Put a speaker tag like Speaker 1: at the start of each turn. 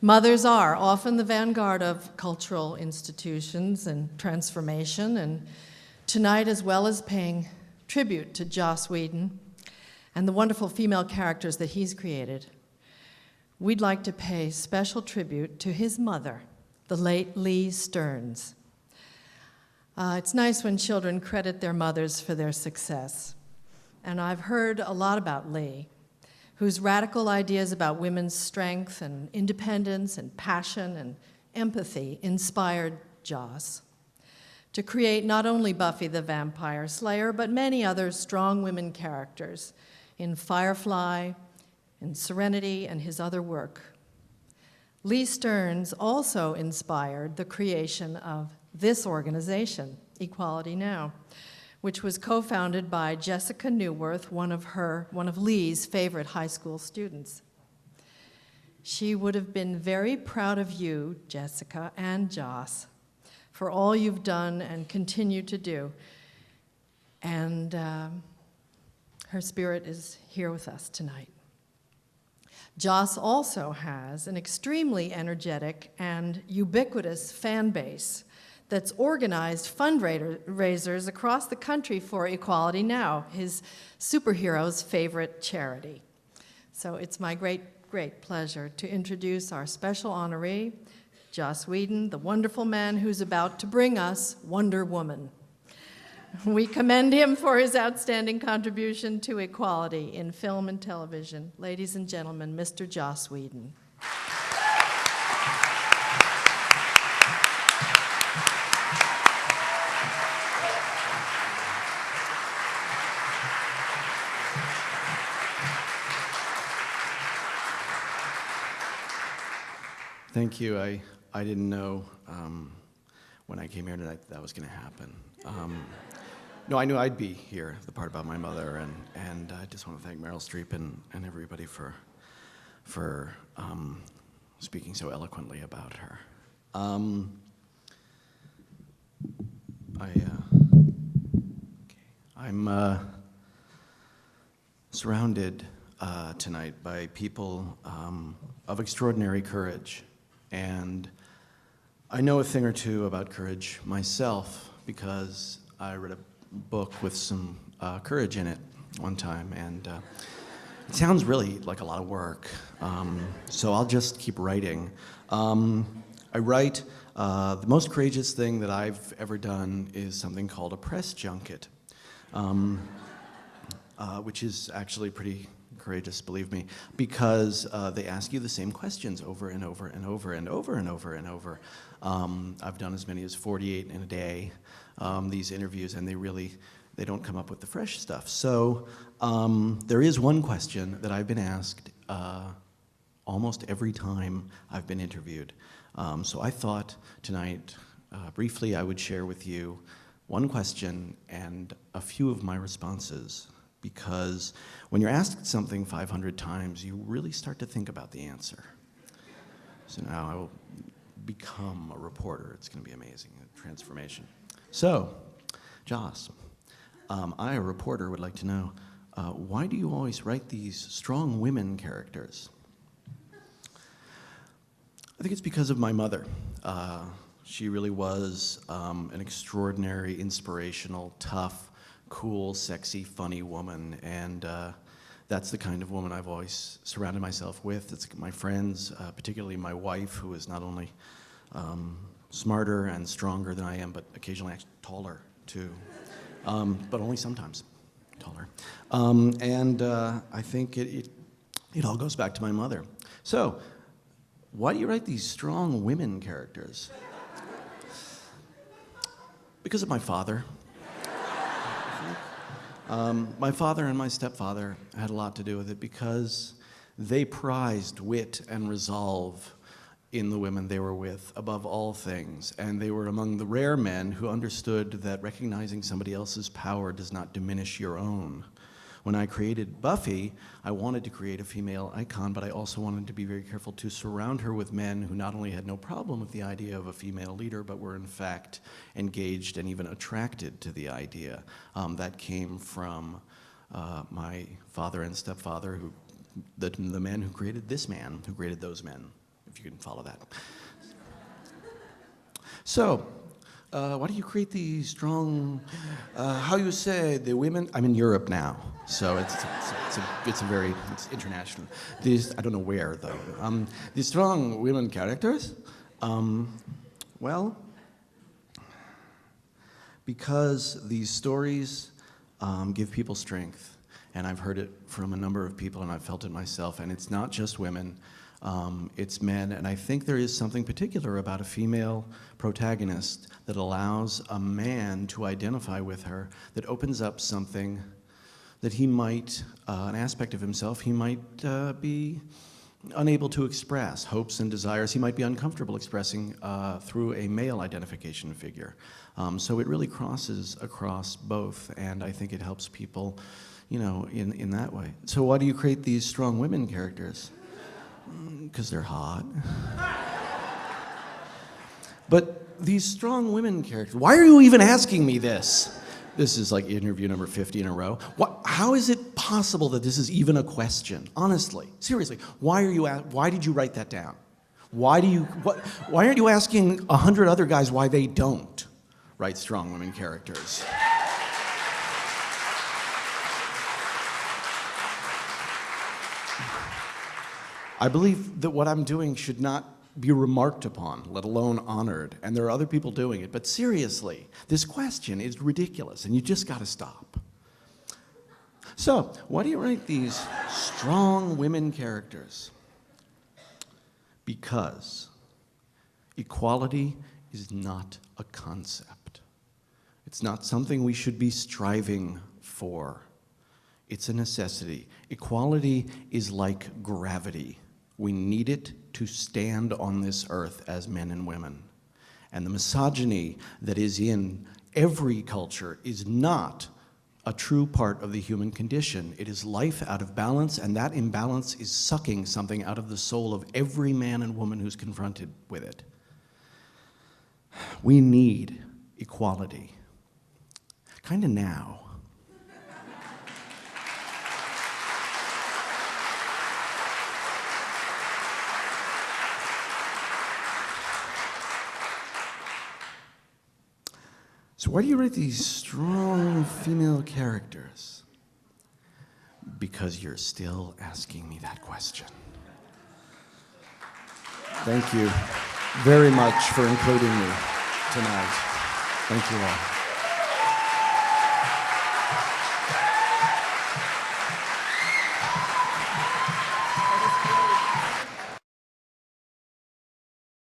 Speaker 1: Mothers are often the vanguard of cultural institutions and transformation, and tonight, as well as paying tribute to Joss Whedon and the wonderful female characters that he's created, we'd like to pay special tribute to his mother, the late Lee Stearns. It's nice when children credit their mothers for their success, and I've heard a lot about Lee, whose radical ideas about women's strength and independence and passion and empathy inspired Joss to create not only Buffy the Vampire Slayer, but many other strong women characters in Firefly, in Serenity, and his other work. Lee Stearns also inspired the creation of this organization, Equality Now, which was co-founded by Jessica Newworth, one of Lee's favorite high school students. She would have been very proud of you, Jessica and Joss, for all you've done and continue to do. And her spirit is here with us tonight. Joss also has an extremely energetic and ubiquitous fan base that's organized fundraisers across the country for Equality Now, his superhero's favorite charity. So it's my great pleasure to introduce our special honoree, Joss Whedon, the wonderful man who's about to bring us Wonder Woman. We commend him for his outstanding contribution to equality in film and television. Ladies and gentlemen, Mr. Joss Whedon.
Speaker 2: Thank you. I didn't know when I came here tonight that was going to happen. No, I knew I'd be here, the part about my mother, and I just want to thank Meryl Streep and everybody for speaking so eloquently about her. I'm surrounded tonight by people of extraordinary courage. And I know a thing or two about courage myself because I read a book with some courage in it one time, and it sounds really like a lot of work, so I'll just keep writing. I write, the most courageous thing that I've ever done is something called a press junket, which is actually pretty courageous, believe me, because they ask you the same questions over and over and over and over and over and over. I've done as many as 48 in a day, these interviews, and they don't come up with the fresh stuff. So there is one question that I've been asked almost every time I've been interviewed. So I thought tonight, briefly, I would share with you one question and a few of my responses, because when you're asked something 500 times, you really start to think about the answer. So now I will become a reporter. It's going to be amazing, a transformation. So, Joss, I, a reporter, would like to know, why do you always write these strong women characters? I think it's because of my mother. She really was an extraordinary, inspirational, tough, cool, sexy, funny woman, and that's the kind of woman I've always surrounded myself with. It's my friends, particularly my wife, who is not only smarter and stronger than I am, but occasionally actually taller, too. But only sometimes taller. And I think it all goes back to my mother. So, why do you write these strong women characters? Because of my father. My father and my stepfather had a lot to do with it because they prized wit and resolve in the women they were with above all things, and they were among the rare men who understood that recognizing somebody else's power does not diminish your own. When I created Buffy, I wanted to create a female icon, but I also wanted to be very careful to surround her with men who not only had no problem with the idea of a female leader, but were in fact engaged and even attracted to the idea. That came from my father and stepfather, the men who created this man, who created those men, if you can follow that. So, why do you create these strong, how you say, the women? I'm in Europe now, so it's international. These, I don't know where, though. These strong women characters, well, because these stories give people strength. And I've heard it from a number of people, and I've felt it myself. And it's not just women, it's men. And I think there is something particular about a female protagonist that allows a man to identify with her, that opens up something that he might, an aspect of himself, he might be unable to express, hopes and desires he might be uncomfortable expressing through a male identification figure. So it really crosses across both, and I think it helps people, you know, in that way. So why do you create these strong women characters? Because they're hot. But these strong women characters, why are you even asking me this? This is like interview number 50 in a row. How is it possible that this is even a question? Honestly, seriously, why did you write that down? Why aren't you asking 100 other guys why they don't write strong women characters? I believe that what I'm doing should not be remarked upon, let alone honored, and there are other people doing it. But seriously, this question is ridiculous, and you just got to stop. So, why do you write these strong women characters? Because equality is not a concept. It's not something we should be striving for. It's a necessity. Equality is like gravity. We need it to stand on this earth as men and women. And the misogyny that is in every culture is not a true part of the human condition. It is life out of balance, and that imbalance is sucking something out of the soul of every man and woman who's confronted with it. We need equality. Kind of now. So why do you write these strong female characters? Because you're still asking me that question. Thank you very much for including me tonight. Thank you all.